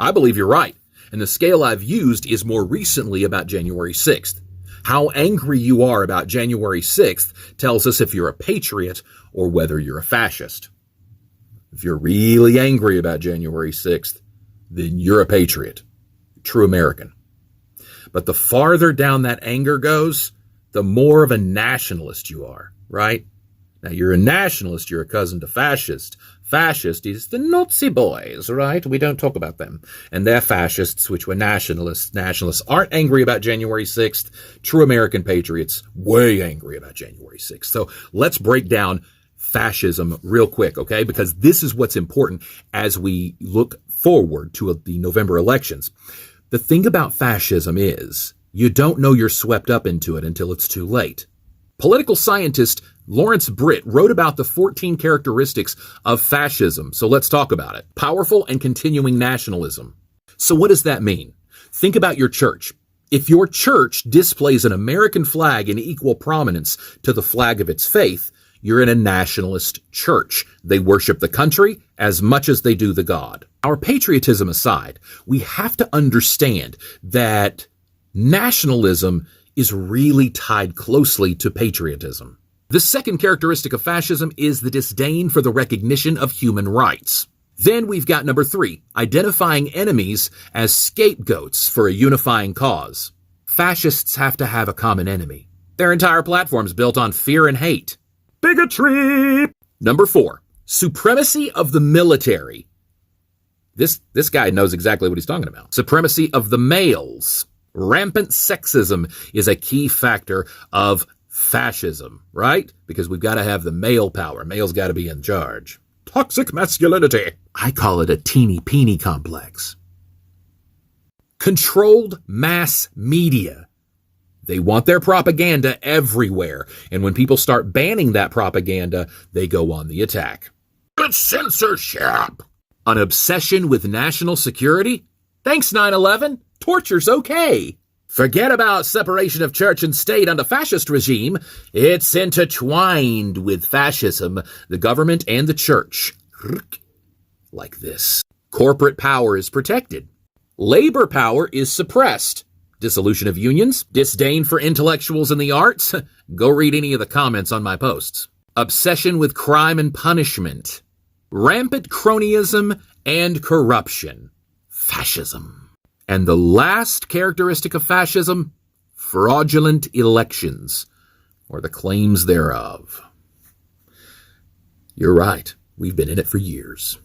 I believe you're right, and the scale I've used is more recently about January 6th. How angry you are about January 6th tells us if you're a patriot or whether you're a fascist. If you're really angry about January 6th, then you're a patriot, true American. But the farther down that anger goes, the more of a nationalist you are, right? Now, you're a nationalist, you're a cousin to fascist. Fascist is the Nazi boys, right? We don't talk about them. And they're fascists, which were nationalists. Nationalists aren't angry about January 6th. True American patriots, way angry about January 6th. So let's break down fascism real quick, okay? Because this is what's important as we look forward to the November elections. The thing about fascism is you don't know you're swept up into it until it's too late. Political scientist Lawrence Britt wrote about the 14 characteristics of fascism. So let's talk about it. Powerful and continuing nationalism. So what does that mean? Think about your church. If your church displays an American flag in equal prominence to the flag of its faith, you're in a nationalist church. They worship the country as much as they do the God. Our patriotism aside, we have to understand that nationalism is really tied closely to patriotism. The second characteristic of fascism is the disdain for the recognition of human rights. Then we've got number 3, identifying enemies as scapegoats for a unifying cause. Fascists have to have a common enemy. Their entire platform's built on fear and hate. Bigotry! Number 4, supremacy of the military. This guy knows exactly what he's talking about. Supremacy of the males. Rampant sexism is a key factor of fascism, right? Because we've got to have the male power. Male's got to be in charge. Toxic masculinity. I call it a teeny-peeny complex. Controlled mass media. They want their propaganda everywhere. And when people start banning that propaganda, they go on the attack. It's censorship. An obsession with national security? Thanks, 9/11. Torture's okay. Forget about separation of church and state under fascist regime. It's intertwined with fascism, the government and the church. Like this. Corporate power is protected. Labor power is suppressed. Dissolution of unions. Disdain for intellectuals and the arts. Go read any of the comments on my posts. Obsession with crime and punishment. Rampant cronyism and corruption. Fascism. And the last characteristic of fascism, fraudulent elections, or the claims thereof. You're right. We've been in it for years.